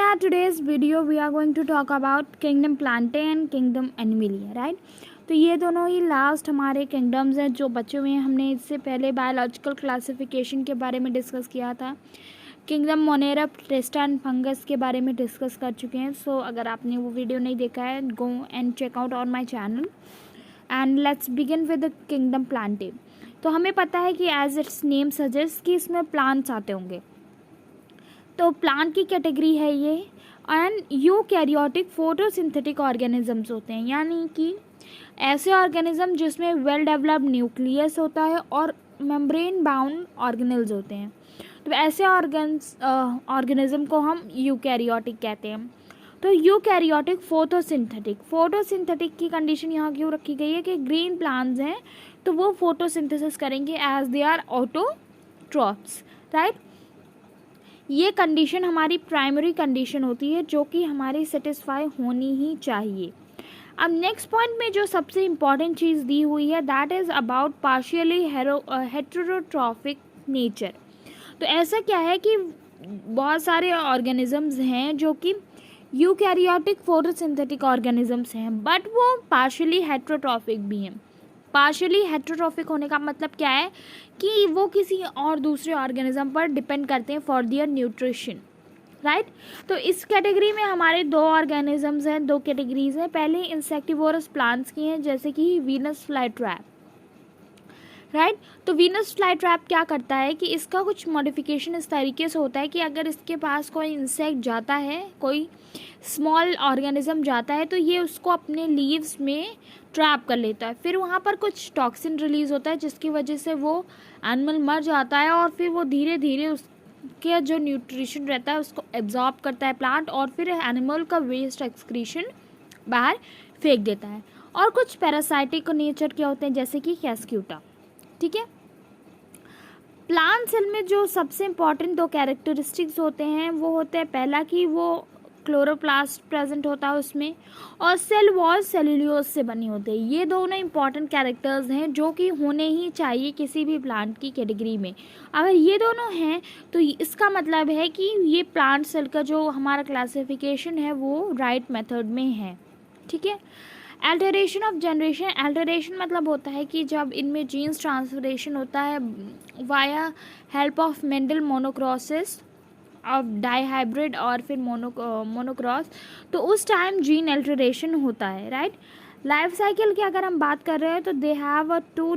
our today's video we are going to talk about kingdom Plantae and kingdom Animalia, right? तो ये दोनों ही last हमारे kingdoms हैं जो बचे हुए हैं। हमने इससे पहले बायोलॉजिकल क्लासिफिकेशन के बारे में डिस्कस किया था, किंगडम मोनेरा, टेस्टा एंड फंगस के बारे में डिस्कस कर चुके हैं। सो अगर आपने वो वीडियो नहीं देखा है, go and check out on my channel and let's begin with the kingdom plantae. तो हमें पता है कि एज इट्स नेम सजेस्ट कि इसमें प्लांट्स आते होंगे। तो प्लांट की कैटेगरी है ये, एंड यूकैरियोटिक फोटोसिंथेटिक ऑर्गेनिजम्स होते हैं, यानी कि ऐसे ऑर्गेनिज्म जिसमें वेल डेवलप्ड न्यूक्लियस होता है और मेम्ब्रेन बाउंड ऑर्गेनेल्स होते हैं। तो ऐसे ऑर्गेनिज्म को हम यूकैरियोटिक कहते हैं। तो यूकैरियोटिक फोटोसिंथेटिक की कंडीशन यहाँ क्यों रखी गई है कि ग्रीन प्लांट्स हैं तो वो फोटोसिंथेसिस करेंगे as they are autotrophs, right. ये कंडीशन हमारी प्राइमरी कंडीशन होती है जो कि हमारी सेटिस्फाई होनी ही चाहिए। अब नेक्स्ट पॉइंट में जो सबसे इम्पॉर्टेंट चीज़ दी हुई है that is about partially heterotrophic nature. तो ऐसा क्या है कि बहुत सारे ऑर्गेनिजम्स हैं जो कि यूकैरियोटिक फोटोसिंथेटिक ऑर्गेनिजम्स हैं, बट वो पार्शियली हेटेरोट्रॉफिक भी हैं। पार्शियली हेटेरोट्रॉफिक होने का मतलब क्या है कि वो किसी और दूसरे ऑर्गेनिज्म पर डिपेंड करते हैं फॉर दियर न्यूट्रिशन, राइट। तो इस कैटेगरी में हमारे दो ऑर्गेनिजम्स हैं, दो कैटेगरीज हैं। पहले इंसेक्टिवोरस प्लांट्स की हैं जैसे कि वीनस फ्लाईट्रैप, राइट। तो वीनस फ्लाईट्रैप क्या करता है कि इसका कुछ मॉडिफिकेशन इस तरीके से होता है कि अगर इसके पास कोई इंसेक्ट जाता है, कोई स्मॉल ऑर्गेनिज्म जाता है, तो ये उसको अपने लीव्स में ट्रैप कर लेता है। फिर वहाँ पर कुछ टॉक्सिन रिलीज़ होता है जिसकी वजह से वो एनिमल मर जाता है और फिर वो धीरे धीरे उसके जो न्यूट्रिशन रहता है उसको एब्जॉर्ब करता है प्लांट, और फिर एनिमल का वेस्ट एक्सक्रीशन बाहर फेंक देता है। और कुछ पैरासाइटिक नेचर के होते हैं जैसे कि कैस्क्यूटा, ठीक है। प्लांट सेल में जो सबसे इम्पॉर्टेंट दो कैरेक्टरिस्टिक्स होते हैं वो होते हैं, पहला कि वो क्लोरोप्लास्ट प्रेजेंट होता है उसमें, और सेल वॉल सेल्यूलोज से बनी होती है। ये दोनों इंपॉर्टेंट कैरेक्टर्स हैं जो कि होने ही चाहिए किसी भी प्लांट की कैटेगरी में। अगर ये दोनों हैं तो इसका मतलब है कि ये प्लांट सेल का जो हमारा क्लासिफिकेशन है वो राइट मेथड में है, ठीक है। अल्टरेशन ऑफ जनरेशन, अल्टरेशन मतलब होता है कि जब इनमें जीन्स ट्रांसफरेशन होता है via help of Mendel monocrosses of dihybrid और फिर मोनोक्रॉस, तो उस टाइम जीन अल्टरेशन होता है, राइट। लाइफ साइकिल की अगर हम बात कर रहे हैं तो दे हैव अ 2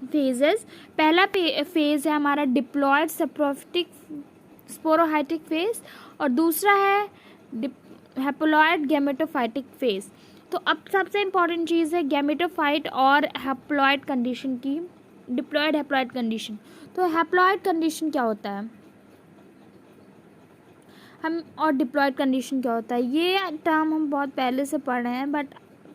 फेजेस। पहला फेज है हमारा डिप्लॉयड स्पोरोहाइटिक फेज और दूसरा है हैप्लॉयड गैमेटोफाइटिक फेज। तो अब सबसे इम्पॉर्टेंट चीज़ है गैमेटोफाइट और हैप्लॉयड कंडीशन की, डिप्लॉयड हैप्लॉयड कंडीशन। तो हैप्लॉयड कंडीशन क्या होता है और डिप्लॉयड कंडीशन क्या होता है, ये टर्म हम बहुत पहले से पढ़ रहे हैं बट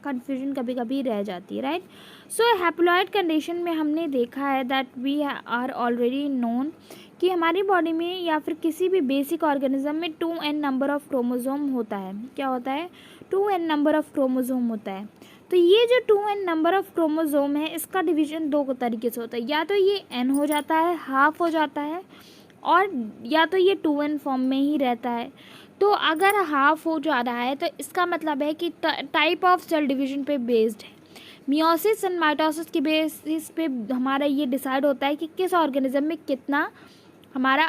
कन्फ्यूजन कभी कभी रह जाती है, राइट। सो हैप्लॉयड कंडीशन में हमने देखा है that we are already known कि हमारी बॉडी में या फिर किसी भी बेसिक ऑर्गेनिज्म में 2n नंबर ऑफ क्रोमोसोम होता है। क्या होता है? 2n नंबर ऑफ क्रोमोसोम होता है। तो ये जो 2n नंबर ऑफ क्रोमोसोम है इसका डिवीजन दो तरीके से होता है, या तो ये n हो जाता है, हाफ हो जाता है, और या तो ये 2n फॉर्म में ही रहता है। तो अगर हाफ हो जा रहा है तो इसका मतलब है कि टाइप ऑफ सेल डिवीजन पे बेस्ड है। मियोसिस एंड माइटोसिस के बेसिस पे हमारा ये डिसाइड होता है कि किस ऑर्गेनिज्म में कितना हमारा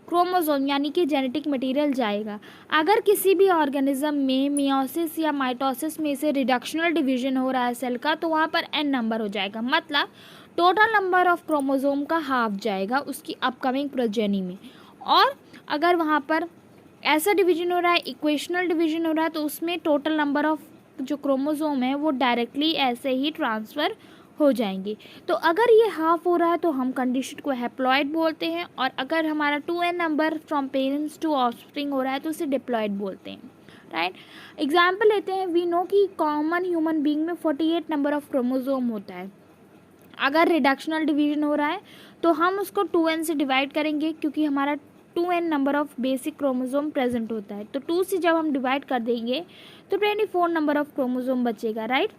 क्रोमोसोम यानी कि जेनेटिक मटेरियल जाएगा। अगर किसी भी ऑर्गेनिज्म में मियोसिस या माइटोसिस में से रिडक्शनल डिवीजन हो रहा है सेल का, तो वहाँ पर n नंबर हो जाएगा, मतलब टोटल नंबर ऑफ क्रोमोसोम का हाफ जाएगा उसकी अपकमिंग प्रोजेनी में। और अगर वहाँ पर ऐसा डिवीजन हो रहा है, इक्वेशनल डिवीजन हो रहा है, तो उसमें टोटल नंबर ऑफ जो क्रोमोसोम है वो डायरेक्टली ऐसे ही ट्रांसफ़र हो जाएंगे। तो अगर ये हाफ हो रहा है तो हम कंडीशन को हैप्लॉयड बोलते हैं, और अगर हमारा 2n number from parents to offspring हो रहा है तो उसे डिप्लॉयड बोलते हैं, राइट। एग्जाम्पल लेते हैं, वी नो कि कॉमन ह्यूमन बीइंग में 48 नंबर ऑफ क्रोमोसोम होता है। अगर रिडक्शनल डिवीजन हो रहा है तो हम उसको 2n से डिवाइड करेंगे क्योंकि हमारा 2n number of basic chromosome present होता है। तो 2 से जब हम डिवाइड कर देंगे तो 24 नंबर ऑफ क्रोमोसोम बचेगा, राइट।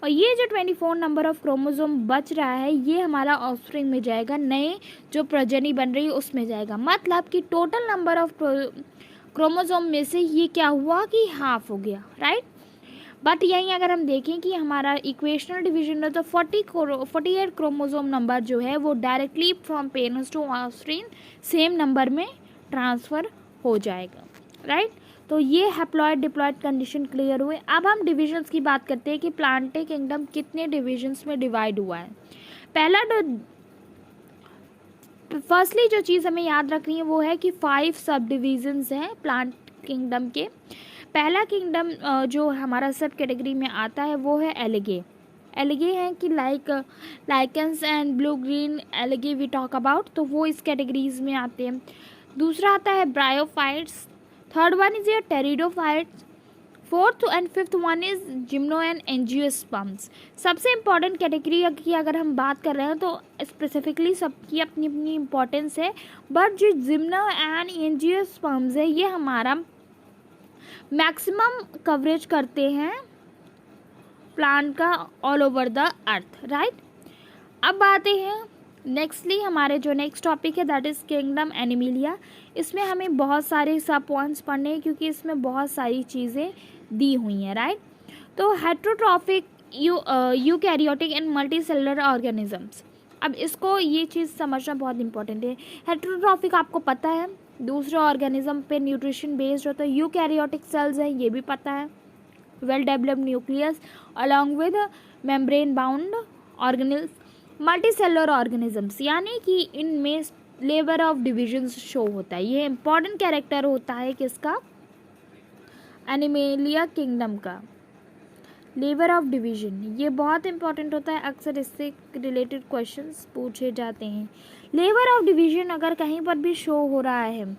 और ये जो 24 नंबर ऑफ क्रोमोसोम बच रहा है ये हमारा ऑफस्प्रिंग में जाएगा, नए जो प्रोजेनी बन रही है उसमें जाएगा। मतलब कि टोटल नंबर ऑफ क्रोमोसोम में से ये क्या हुआ कि हाफ हो गया, राइट। बट यहीं अगर हम देखें कि हमारा इक्वेशनल डिवीजन है तो 48 क्रोमोसोम नंबर जो है वो directly from parents to offspring same number में ट्रांसफ़र हो जाएगा, राइट। तो ये हैप्लॉइड डिप्लॉइड कंडीशन क्लियर हुए। अब हम डिविजन्स की बात करते हैं कि प्लांटे किंगडम कितने डिविजन्स में डिवाइड हुआ है। फर्स्टली जो चीज़ हमें याद रखनी है वो है कि 5 सब डिविजन्स हैं प्लांट किंगडम के। पहला किंगडम जो हमारा सब कैटेगरी में आता है वो है एलिगे। एलिगे हैं कि lichens and blue green algae we talk about, तो वो इस कैटेगरीज में आते हैं। दूसरा आता है bryophytes, third one is your pteridophytes, fourth and fifth one is gymno and angiosperms. सबसे इम्पॉर्टेंट कैटेगरी की अगर हम बात कर रहे हैं तो स्पेसिफिकली सबकी अपनी अपनी इम्पोर्टेंस है, बट जो जिम्नो एंड एंजियोस्पर्म्स है ये हमारा मैक्सिमम कवरेज करते हैं प्लांट का all over the earth, right. अब आते हैं नेक्स्टली हमारे जो नेक्स्ट टॉपिक है दैट इज़ किंगडम एनिमिलिया। इसमें हमें बहुत सारे सब पॉइंट्स पढ़ने हैं क्योंकि इसमें बहुत सारी चीज़ें दी हुई हैं, राइट। तो heterotrophic eukaryotic and multicellular organisms, अब इसको ये चीज़ समझना बहुत इंपॉर्टेंट है। हेट्रोट्रॉफिक आपको पता है दूसरे ऑर्गेनिज्म पे न्यूट्रिशन बेस्ड होता है, यूकैरियोटिक सेल्स हैं ये भी पता है, well developed nucleus along with membrane bound organelles. Multicellular organisms यानी कि इनमें लेवर ऑफ डिविजन्स शो होता है, ये इंपॉर्टेंट कैरेक्टर होता है किसका, एनिमेलिया किंगडम का, लेवर ऑफ डिवीजन, ये बहुत इंपॉर्टेंट होता है, अक्सर इससे रिलेटेड क्वेश्चंस पूछे जाते हैं। लेवर ऑफ डिवीजन अगर कहीं पर भी शो हो रहा है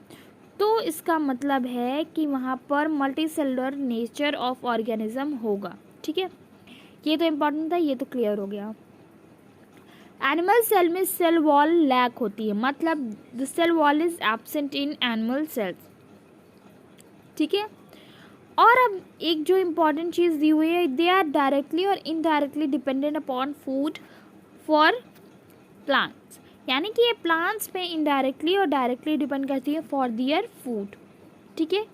तो इसका मतलब है कि वहाँ पर multi cellular nature of organism होगा, ठीक है। ये तो इम्पॉर्टेंट था, ये तो क्लियर हो गया। एनिमल सेल में सेल वॉल लैक होती है, मतलब the cell wall is absent in animal cells, ठीक है। और अब एक जो इम्पॉर्टेंट चीज़ दी हुई है, दे आर डायरेक्टली और indirectly dependent upon food for plants, यानी कि ये प्लांट्स पे इनडायरेक्टली और डायरेक्टली डिपेंड करती है फॉर दियर फूड, ठीक है।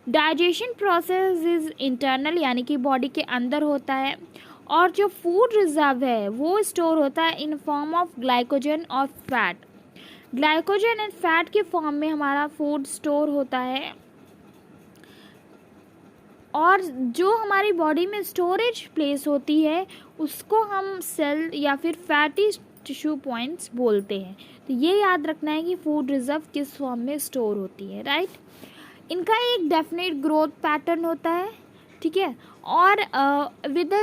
डाइजेशन प्रोसेस इज इंटरनल यानी कि बॉडी के अंदर होता है, और जो फूड रिजर्व है वो स्टोर होता है इन फॉर्म ऑफ ग्लाइकोजन और फैट। ग्लाइकोजन एंड फैट के फॉर्म में हमारा फूड स्टोर होता है, और जो हमारी बॉडी में स्टोरेज प्लेस होती है उसको हम सेल या फिर फैटी टिश्यू पॉइंट्स बोलते हैं। तो ये याद रखना है कि फूड रिजर्व किस फॉर्म में स्टोर होती है, राइट। इनका एक डेफिनेट ग्रोथ पैटर्न होता है, ठीक है, और with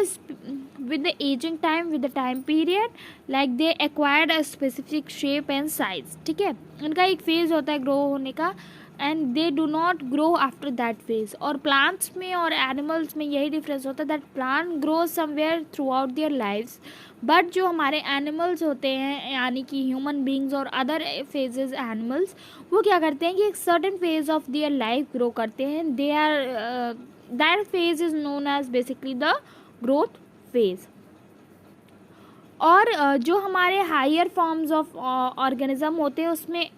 the ageing time with the time period like they acquired a specific shape and size, ठीक है। इनका एक फेज होता है ग्रो होने का and they do not grow after that phase. और प्लांट्स में और एनिमल्स में यही डिफरेंस होता है that plant grow somewhere throughout their lifes, but जो हमारे एनिमल्स होते हैं यानी कि ह्यूमन बींग्स और अदर फेजेस एनिमल्स, वो क्या करते हैं कि एक certain phase of their life grow करते हैं, they are that phase is known as basically the growth phase. और जो हमारे हायर फॉर्म्स ऑफ ऑर्गेनिज्म होते हैं उसमें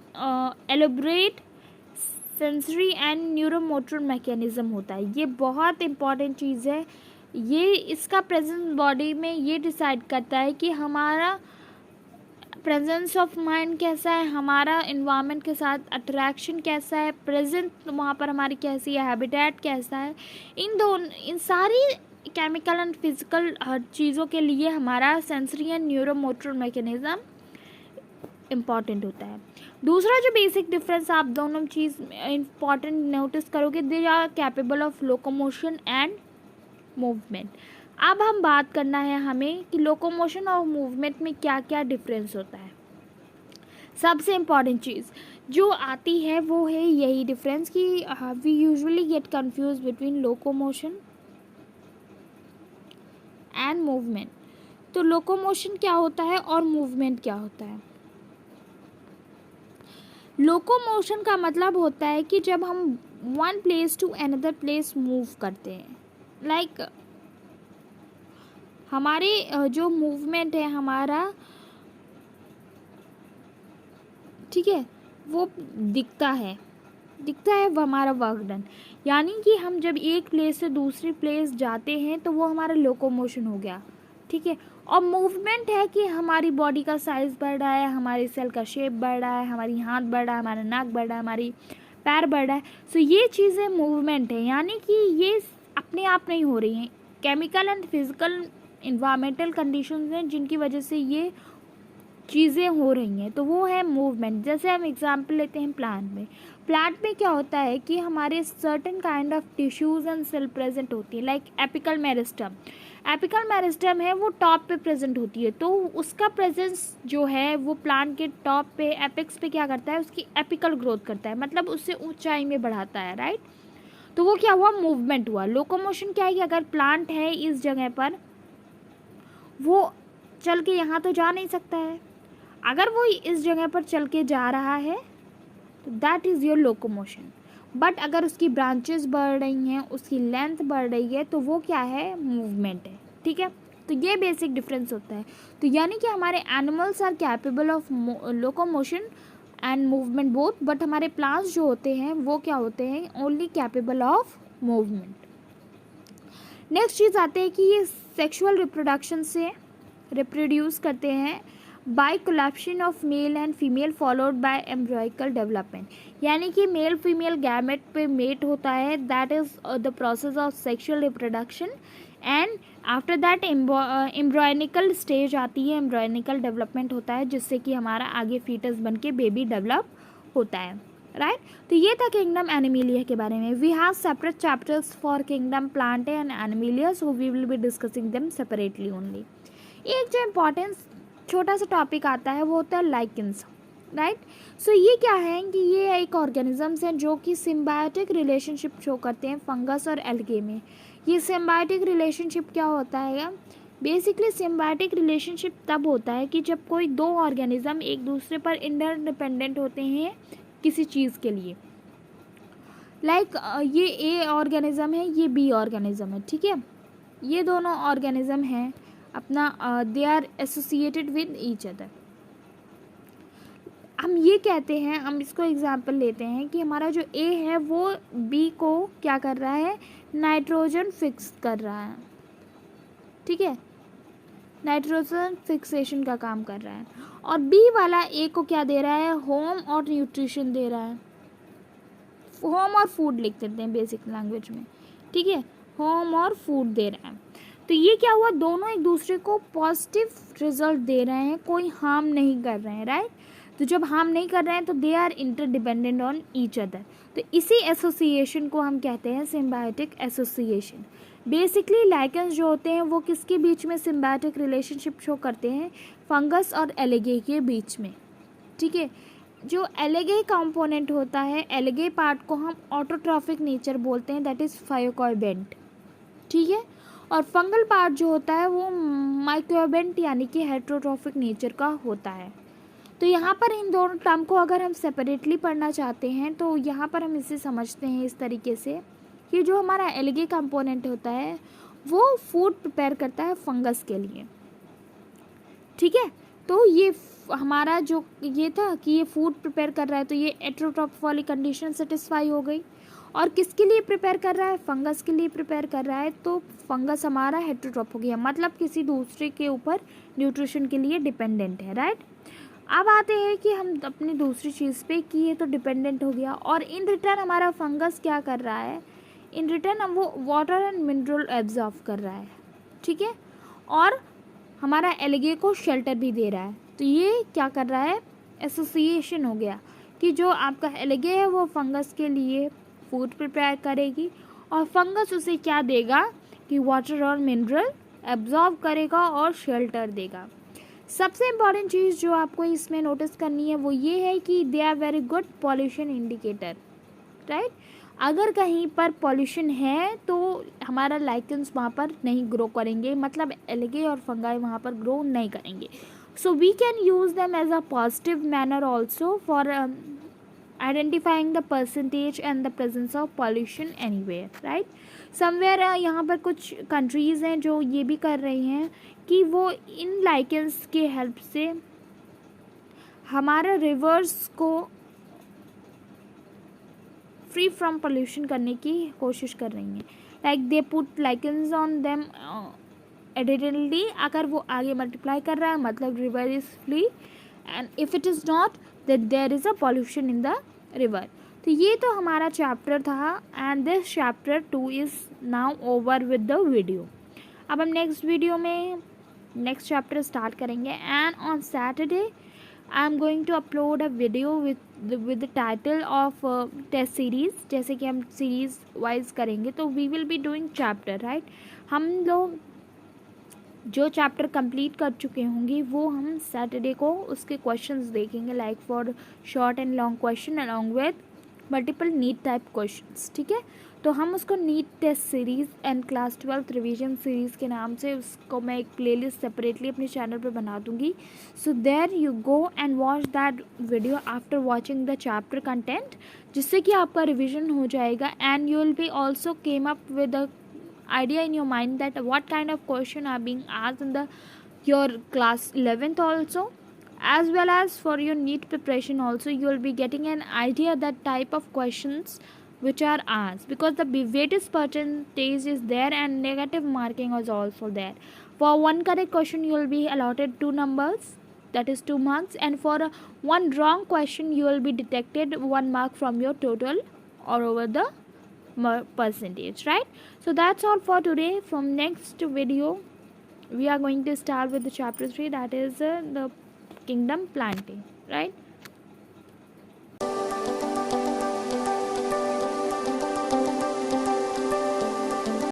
elaborate sensory and neuromotor mechanism होता है, ये बहुत इंपॉर्टेंट चीज़ है। ये इसका प्रेजेंस बॉडी में ये डिसाइड करता है कि हमारा प्रेजेंस ऑफ माइंड कैसा है, हमारा इन्वायरमेंट के साथ अट्रैक्शन कैसा है, प्रेजेंट वहाँ पर हमारी कैसी है, हैबिटेट कैसा है। इन सारी केमिकल एंड फिजिकल हर चीज़ों के लिए हमारा sensory and neuromotor mechanism important होता है। दूसरा जो बेसिक डिफरेंस आप दोनों चीज़ इम्पॉर्टेंट नोटिस करोगे, they are capable of locomotion and movement. अब हम बात करना है हमें कि लोकोमोशन और मूवमेंट में क्या क्या डिफरेंस होता है। सबसे इम्पॉर्टेंट चीज़ जो आती है वो है यही डिफरेंस कि we usually get confuse between locomotion and movement. तो लोकोमोशन क्या होता है और मूवमेंट क्या होता है। लोकोमोशन का मतलब होता है कि जब हम one place to another place move करते हैं, लाइक हमारे जो मूवमेंट है हमारा, ठीक है, वो दिखता है, दिखता है वो हमारा वर्क डन। यानी कि हम जब एक प्लेस से दूसरी प्लेस जाते हैं तो वो हमारा लोकोमोशन हो गया, ठीक है। और मूवमेंट है कि हमारी बॉडी का साइज़ बढ़ रहा है, हमारी सेल का शेप बढ़ रहा है, हमारी हाथ बढ़ रहा है, हमारा नाक बढ़ रहा है, हमारी पैर बढ़ रहा है। सो ये चीज़ें मूवमेंट है, यानी कि ये अपने आप नहीं हो रही हैं, chemical and physical environmental conditions हैं जिनकी वजह से ये चीज़ें हो रही हैं, तो वो है मूवमेंट। जैसे हम एग्जांपल लेते हैं प्लांट में क्या होता है कि हमारे certain kind of tissues and cell present होती है, लाइक एपिकल मेरिस्टम है वो टॉप पे प्रेजेंट होती है, तो उसका प्रेजेंस जो है वो प्लांट के टॉप पे एपेक्स पे क्या करता है, उसकी एपिकल ग्रोथ करता है, मतलब उससे ऊंचाई में बढ़ाता है, राइट। तो वो क्या हुआ, मूवमेंट हुआ। लोकोमोशन क्या है कि अगर प्लांट है इस जगह पर, वो चल के यहाँ तो जा नहीं सकता है, अगर वो इस जगह पर चल के जा रहा है तो that is your locomotion. But अगर उसकी ब्रांचेस बढ़ रही हैं, उसकी लेंथ बढ़ रही है, तो वो क्या है, मूवमेंट है, ठीक है। तो ये बेसिक डिफरेंस होता है। तो यानी कि हमारे animals are capable of locomotion and movement both, but हमारे प्लांट्स जो होते हैं वो क्या होते हैं, only capable of movement. Next चीज़ आते हैं कि ये सेक्सुअल रिप्रोडक्शन से रिप्रोड्यूस करते हैं by collapsion of male and female followed by embryonic development, यानी कि मेल फीमेल गैमेट पे मेट होता है, that is the process of sexual reproduction, and after that embryonic stage आती है, एम्ब्रॉयनिकल डेवलपमेंट होता है जिससे कि हमारा आगे फीटस बन के बेबी डेवलप होता है, राइट। तो ये था किंगडम एनिमलिया के बारे में। We have separate chapters for kingdom plant and Animalia, so we will be discussing them separately only. एक जो इम्पॉर्टेंस छोटा सा टॉपिक आता है वो होता है लाइकेंस, राइट। सो ये क्या है कि ये एक ऑर्गेनिजम्स हैं जो कि सिम्बायोटिक रिलेशनशिप शो करते हैं फंगस और एल्गे में। ये सिम्बायोटिक रिलेशनशिप क्या होता है, बेसिकली सिम्बायोटिक रिलेशनशिप तब होता है कि जब कोई दो ऑर्गेनिज्म एक दूसरे पर इंटरडिपेंडेंट होते हैं किसी चीज़ के लिए, लाइक ये ए ऑर्गेनिज्म है, ये बी ऑर्गेनिज्म है, ठीक है। ये दोनों ऑर्गेनिज्म हैं अपना, they are associated with each other. हम ये कहते हैं, हम इसको एग्जांपल लेते हैं कि हमारा जो ए है वो बी को क्या कर रहा है, नाइट्रोजन फिक्स कर रहा है, ठीक है, नाइट्रोजन फिक्सेशन का काम कर रहा है। और बी वाला ए को क्या दे रहा है, होम और न्यूट्रिशन दे रहा है, होम और फूड लिख देते हैं बेसिक लैंग्वेज में, ठीक है, होम और फूड दे रहा है। तो ये क्या हुआ, दोनों एक दूसरे को पॉजिटिव रिजल्ट दे रहे हैं, कोई हार्म नहीं कर रहे हैं, राइट। तो जब हार्म नहीं कर रहे हैं तो they are interdependent on each other, तो इसी एसोसिएशन को हम कहते हैं सिम्बायोटिक एसोसिएशन। बेसिकली लाइकेंस जो होते हैं वो किसके बीच में सिम्बायोटिक रिलेशनशिप शो करते हैं, फंगस और एल्गे के बीच में, ठीक है। जो एल्गे कंपोनेंट होता है, एल्गे पार्ट को हम ऑटोट्रॉफिक नेचर बोलते हैं, दैट इज़ फायोकॉर्बेंट, ठीक है। और फंगल पार्ट जो होता है वो माइक्रोबेंट यानी कि हेट्रोट्रॉफिक नेचर का होता है। तो यहाँ पर इन दोनों टर्म को अगर हम सेपरेटली पढ़ना चाहते हैं तो यहाँ पर हम इसे समझते हैं इस तरीके से कि जो हमारा एल्गे कंपोनेंट होता है वो फूड प्रिपेयर करता है फंगस के लिए, ठीक है। तो ये हमारा जो ये था कि ये फूड प्रिपेयर कर रहा है, तो ये हेट्रोट्रॉफ वाली कंडीशन सेटिस्फाई हो गई। और किसके लिए प्रिपेयर कर रहा है, फंगस के लिए प्रिपेयर कर रहा है, तो फंगस हमारा हेट्रोट्रॉफ हो गया, मतलब किसी दूसरे के ऊपर न्यूट्रिशन के लिए डिपेंडेंट है, राइट। अब आते हैं कि हम अपनी दूसरी चीज़ पे कि ये तो डिपेंडेंट हो गया, और इन रिटर्न हमारा फंगस क्या कर रहा है, इन रिटर्न हम वो वाटर एंड मिनरल एब्जॉर्ब कर रहा है, ठीक है, और हमारा एल्गे को शेल्टर भी दे रहा है। तो ये क्या कर रहा है, एसोसिएशन हो गया कि जो आपका एल्गे है वो फंगस के लिए फूड प्रिपेयर करेगी और फंगस उसे क्या देगा कि वाटर और मिनरल एब्जॉर्ब करेगा और शेल्टर देगा। सबसे इम्पॉर्टेंट चीज़ जो आपको इसमें नोटिस करनी है वो ये है कि they are very good pollution indicator, right. अगर कहीं पर पॉल्यूशन है तो हमारा लाइकेंस वहाँ पर नहीं ग्रो करेंगे, मतलब एल्गे और फंगाई वहाँ पर ग्रो नहीं करेंगे। So we can use them as a positive manner also for identifying the percentage and the presence of pollution anywhere, right. Somewhere यहाँ पर कुछ कंट्रीज़ हैं जो ये भी कर रही हैं कि वो इन लाइकेंस के हेल्प से हमारा रिवर्स को फ्री फ्रॉम पोल्यूशन करने की कोशिश कर रही हैं. Like they put lichens on them readily. अगर वो आगे मल्टीप्लाई कर रहा है मतलब river is free, and if it is not that there is a pollution in the river. तो ये तो हमारा चैप्टर था and this chapter 2 is now over with the video. अब हम नेक्स्ट वीडियो में नेक्स्ट चैप्टर स्टार्ट करेंगे. And on Saturday I am going to upload a video with the title of test series. जैसे कि हम series wise करेंगे तो we will be doing chapter, right. हम लोग जो चैप्टर कंप्लीट कर चुके होंगे वो हम सैटरडे को उसके क्वेश्चंस देखेंगे, like for short and long question along with multiple NEET type questions. ठीक है, तो हम उसको NEET test series and class 12 revision series के नाम से उसको मैं एक प्लेलिस्ट सेपरेटली अपने चैनल पर बना दूंगी. So there you go and watch that video after watching the chapter content, जिससे कि आपका रिविजन हो जाएगा. And you will be also came up with a idea in your mind that what kind of question are being asked in the your class 11th also, as well as for your NEET preparation also. You will be getting an idea that type of questions which are asked, because the weightage percentage is there and negative marking is also there. For one correct question you will be allotted 2 numbers, that is 2 marks, and for one wrong question you will be deducted 1 mark from your total or over the percentage, right. So that's all for today. From next video we are going to start with the chapter 3, that is the kingdom planting, right.